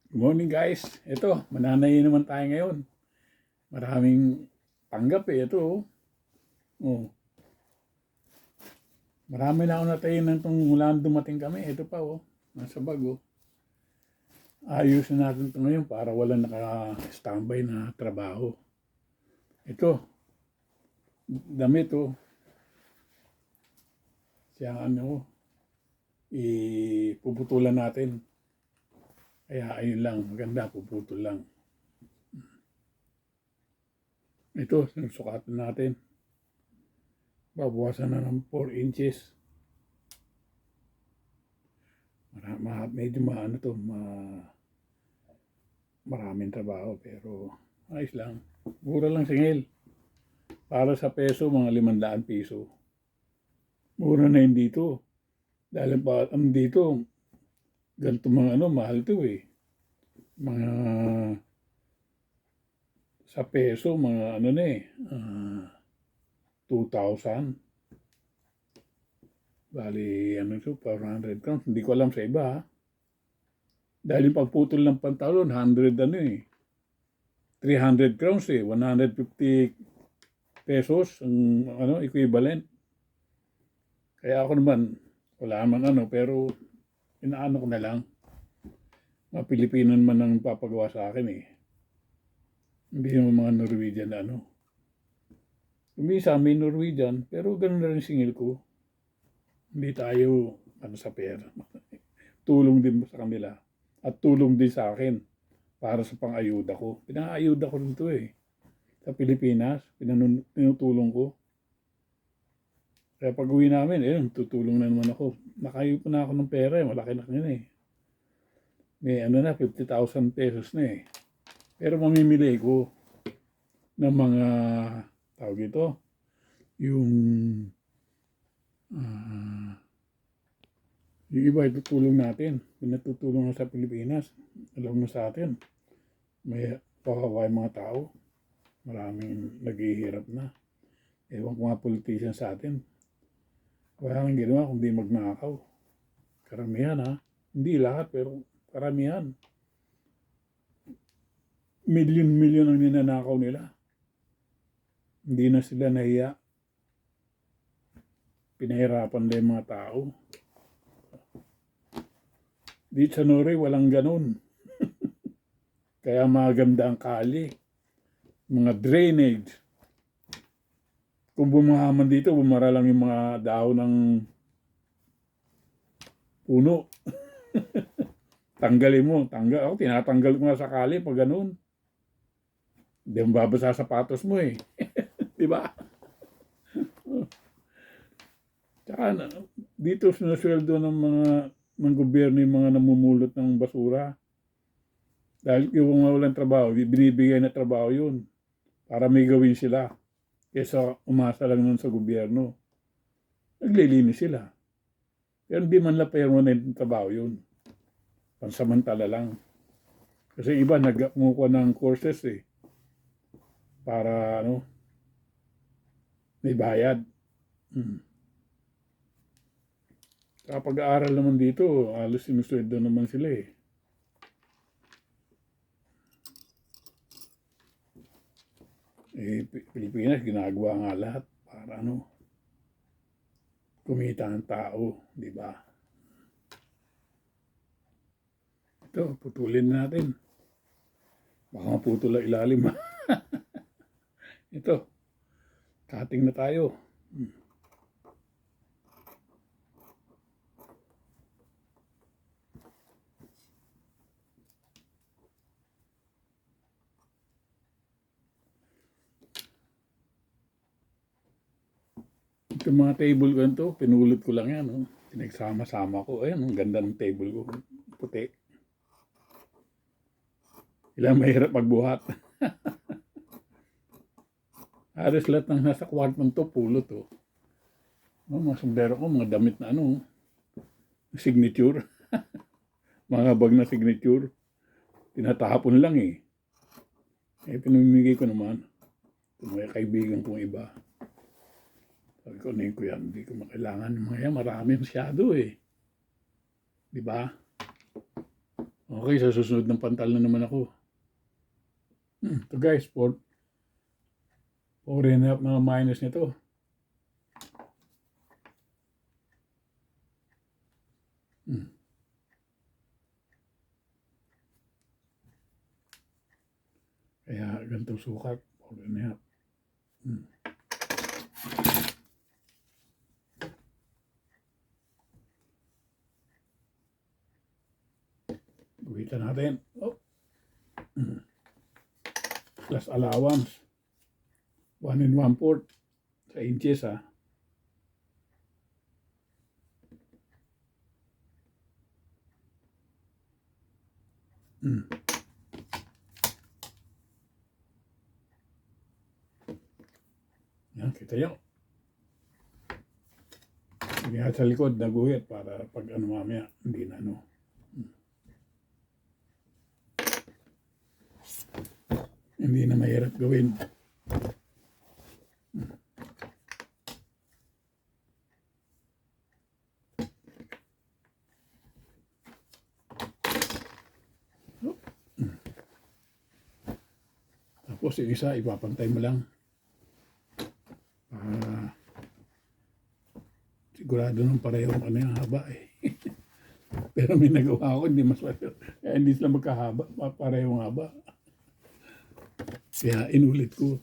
Good morning guys. Ito, mananay naman tayo ngayon. Maraming tanggap Ito, oh. Marami na ako natayin ng itong mula dumating kami. Ito pa, nasa bag, Ayusin natin ito ngayon para wala naka-standby na trabaho. Ito, damit, Siya, ipuputulan natin. Kaya ayun lang, maganda, puputol lang. Ito, sinusukatan natin. Babawasan na ng 4 inches. Medyo maraming trabaho pero ayos lang. Mura lang singil. Para sa peso, mga 500 piso. Mura na yun dito. Dahil dito, ganito mga mahal to eh. Mga sa peso, mga 2,000. Bali, 400 crowns. Hindi ko alam sa iba, ha? Dahil yung pagputol ng pantalon, 100 300 crowns 150 pesos ang equivalent. Kaya ako naman, wala naman pero inaano ko na lang. Mga Pilipino naman ang papagawa sa akin Hindi yung mga Norwegian na Umisa may Norwegian, pero ganun na rin singil ko. Hindi tayo sa pera. Tulong din sa kanila. At tulong din sa akin para sa pang-ayuda ko. Pinang-ayuda ko rin ito sa Pilipinas, pinutulong ko. Kaya pag uwi namin, tutulong na naman ako. Nakayo pa na ako ng pera malaki na kanina May 50,000 pesos na Pero mamimili ko ng mga, tawag ito, yung iba itutulong natin. Pinatutulong na sa Pilipinas. Alam mo sa atin, may pakaway mga tao. Maraming naghihirap na. Ewan ko mga politician sa atin. Wala nang ginawa kundi magnakaw. Karamihan Hindi lahat pero karamihan. Milyon-milyon ang ninanakaw nila. Hindi na sila nahiya. Pinahirapan na yung mga tao. Dito sa Norway, walang ganun. Kaya maganda ang kali. Mga drainage. Kung bumahaman dito, bumara lang yung mga dahon ng puno. Tanggalin mo. Ako, tinatanggal ko nga sa kali pag ganun. Hindi mo babasa sapatos mo Diba? Tsaka dito sinusweldo ng gobyerno yung mga namumulot ng basura. Dahil yung mga walang trabaho, binibigay na trabaho yun para may gawin sila. Kesa umasa lang nun sa gobyerno. Naglilinis sila. Pero hindi man lang permanent trabaho yun. Pansamantala lang. Kasi iba nagmukuha ng courses para may bayad. Sa pag-aaral naman dito, halos sinusweldo naman sila Pilipinas, ginagawa nga lahat para kumita ang tao, di ba? Ito, putulin natin. Baka maputol ang ilalim, Ito, cutting na tayo. Ito mga table ko ito, pinulot ko lang yan. Pinagsama-sama ko. Ayan, ang ganda ng table ko. Puti. Ilang mahirap magbuhat. Halos lahat ng nasa kwartong to, pulot mga sombrero ko, mga damit na signature. Mga bag na signature. Tinatapon lang pinamimigay ko naman. Kung may kaibigan kong iba. Sabi ko, ko yan. Hindi ko makailangan. Mga yan, marami masyado Di ba? Okay, sa susunod ng pantal na naman ako. Ito guys, 4.5 na minus nito. Kaya ganitong sukat, 4.5. Guhitan natin. Oh. Plus allowance. 1 1/4 sa inches ha. Yan, kita nyo. Inihat sa likod, naguhit para pag ano mamaya, hindi na ano. Hindi na mahirap gawin. Tapos yung isa, ipapantay mo lang. Sigurado nung parehong ano yung haba eh. Pero may nagawa ako, hindi mas pareho. Kaya hindi sila magkahaba, parehong haba. Kaya inulit ko.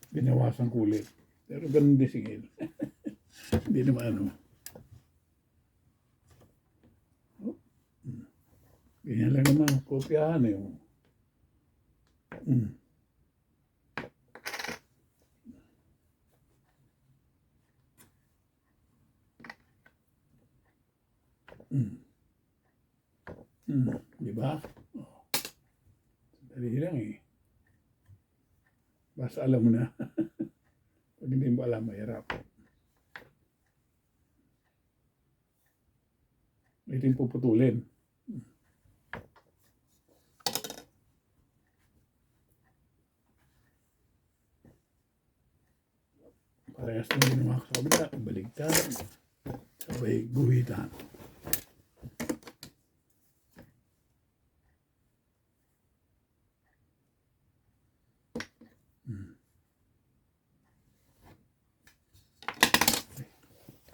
Binawasan ko ulit. Pero ganun din singil. Hindi naman ano. Ganyan lang naman, kopyahan eh. Di ba? Oh. Dali lang eh. Basta alam mo na. Pag hindi mo alam, mahirap. Ito yung puputulin. Parehas na ginawa ko sa kabila. Baligtad. Sabay guhitan.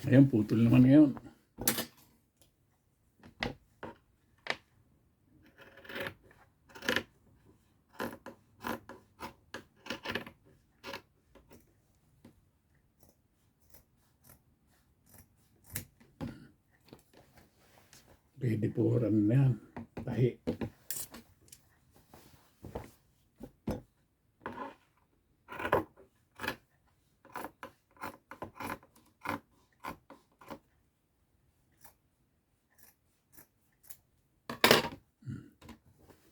Ayan, putol naman ngayon. Ready for ano na yan. Tahi.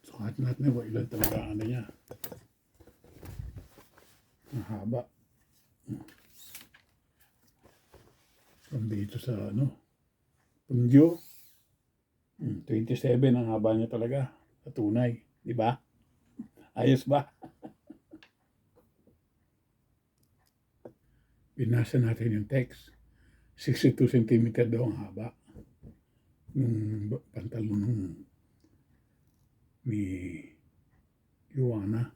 Sukat natin na ilan talaga ano niya. Ang haba. From dito sa ano. Punjo. 27 ang haba niya talaga. Sa tunay. Di ba? Ayos ba? Binasa natin yung text. 62 cm daw ang haba. Nung pantalon ni Yuana.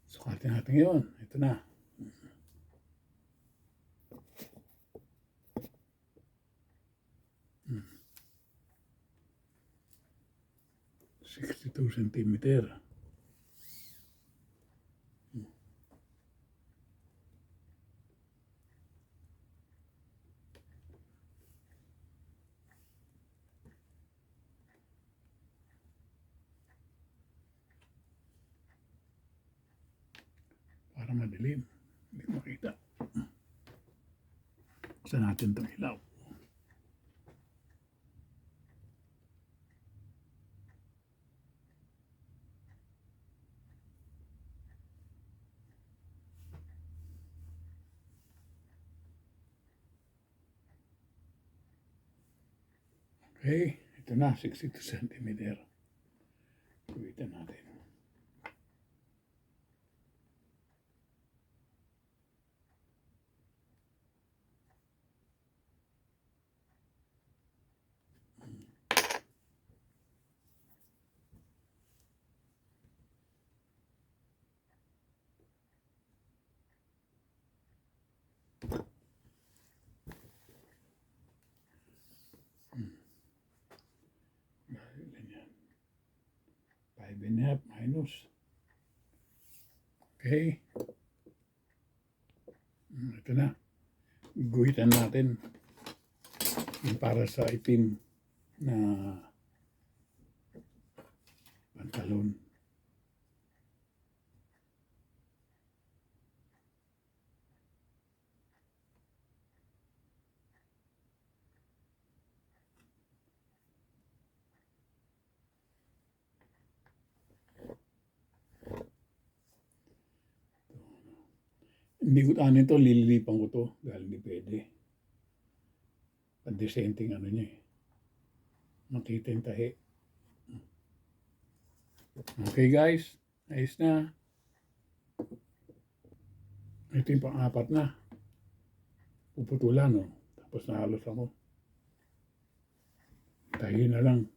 Sukatin natin yun. Ito na. Hmm. 62 centimeter. Para madilim. Hindi ko makita. Buksan natin itong ilaw. Okay, ito na, 62 centimeter. Kuwitan natin. Okay. Ito na. Guhitan natin. Yung para sa itim na pantalon. Hindi ko ano ito, lililipan ko to dahil hindi pwede. Pag-desenting ano niya eh. Makita yung tahi. Okay guys, ayos na. Ito yung pang-apat na. Puputulan no. Tapos nahalos ako. Tahi na lang.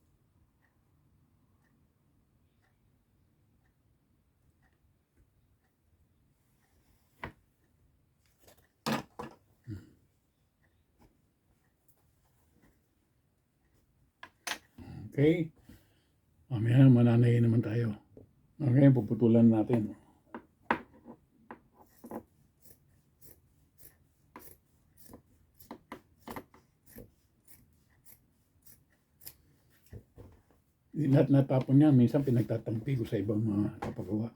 Okay. Mamaya mananayin naman tayo. Okay, puputulan natin. Lahat natapon niya, minsan pinagtatampi ko sa ibang mga kapagawa.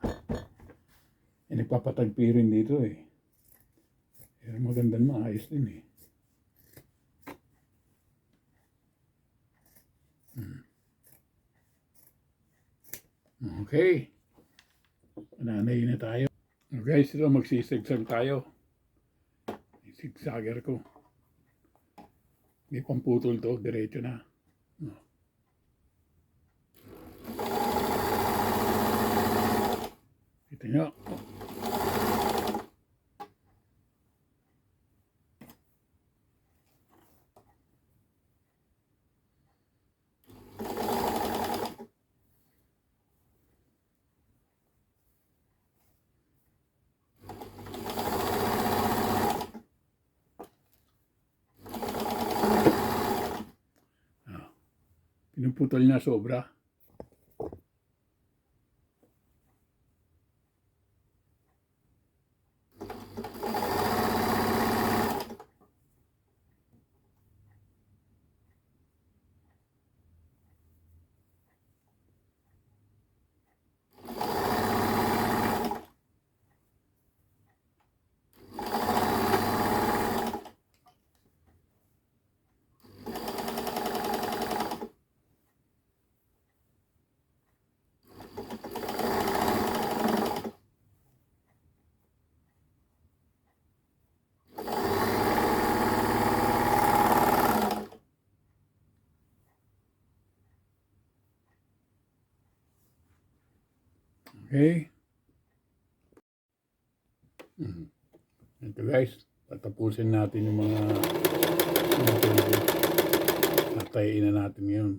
Eh, nagpapatagpi rin dito eh. Pero maganda naman, ayos din eh. Okay. Nanay na tayo. Okay, so magsisigsag tayo. Sigsager ko. May pamputol to, diretso na. Kita nyo. Pinuputol niya sobra. Okay. Ito guys, tatapusin natin yung mga natayin na natin ngayon.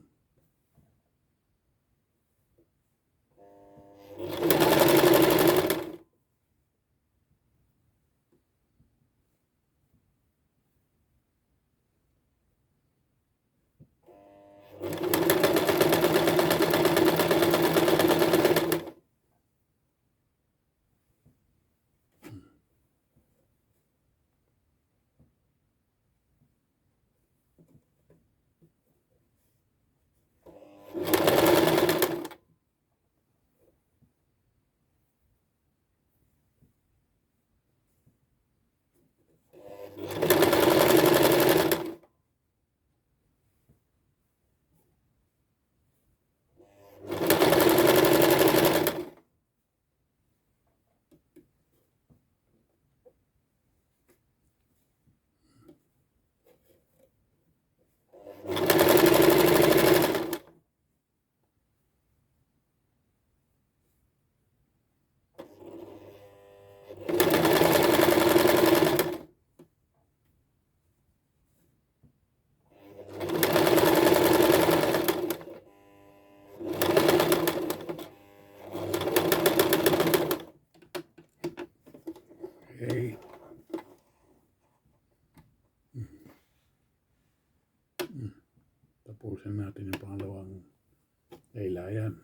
Okay. Tapusin natin yung pangalawang laylayan.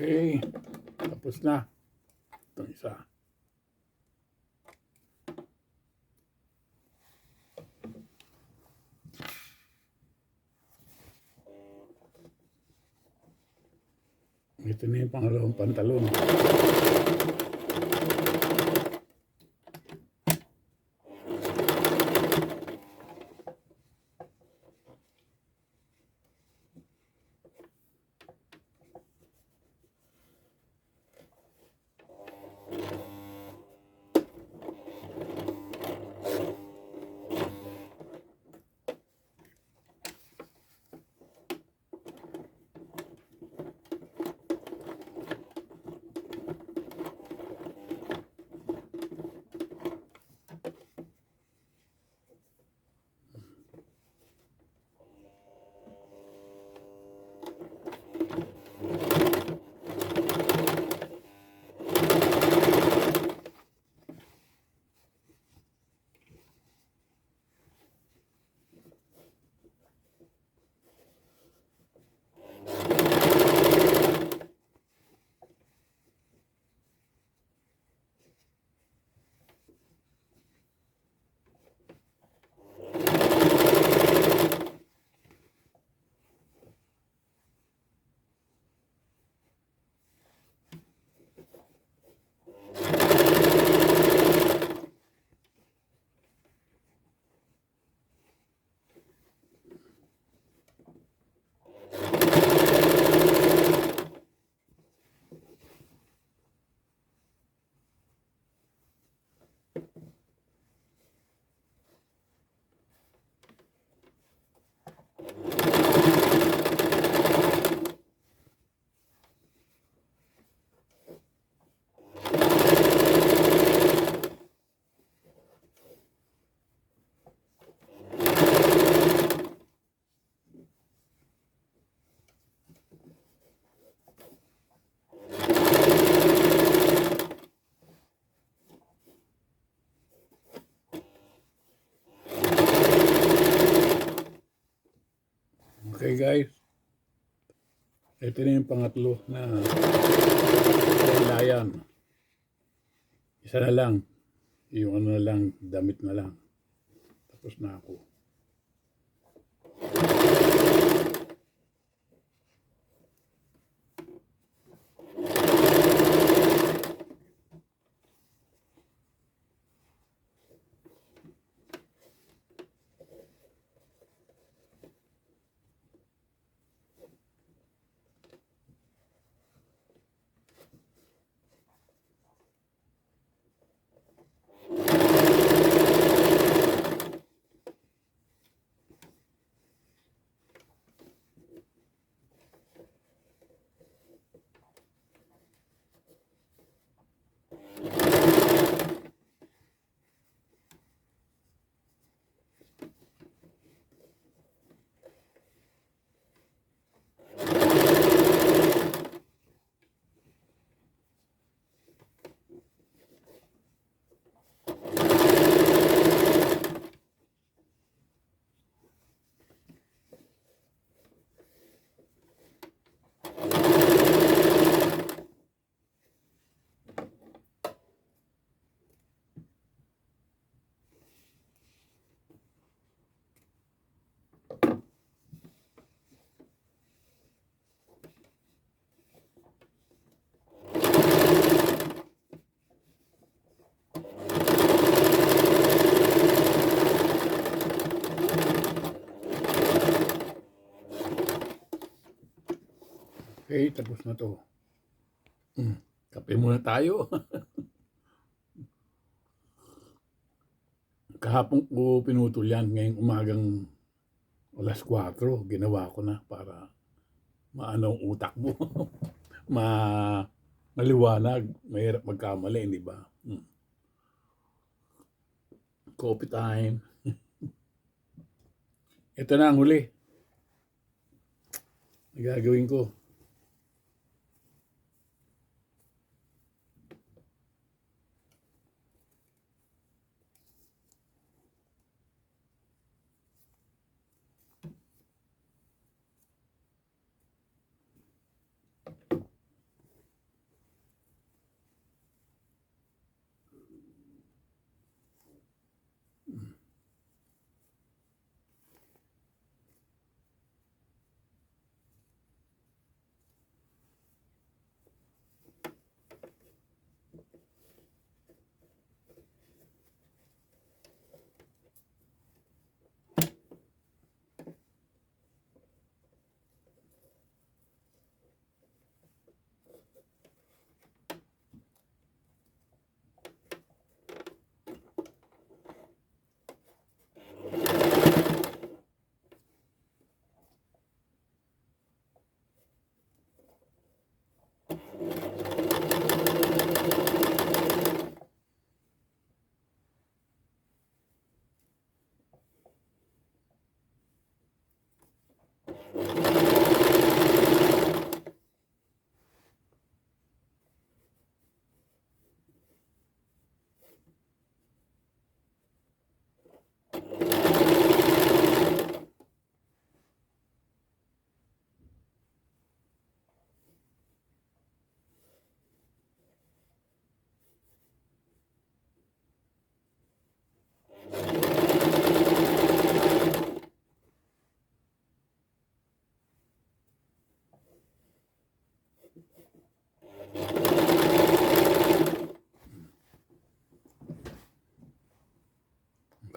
Okay. Tapos na. Itong isa. Ito na yung pangalawang pantalon. Okay guys. Ito na yung pangatlo na layan. Isa na lang. Yung ano na lang, damit na lang. Tapos na ako. Okay, tapos na to. Kape muna tayo. Kahapon ko pinutol yan. Ngayong umagang alas 4, ginawa ko na para maano ang utak mo. Maliwanag. Mahirap magkamali, di ba? Coffee time. Ito na ang huli. Gagawin ko.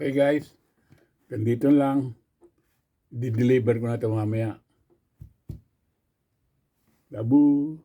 Okay guys, ganito lang. Di-deliver ko na ito mamaya. Labu.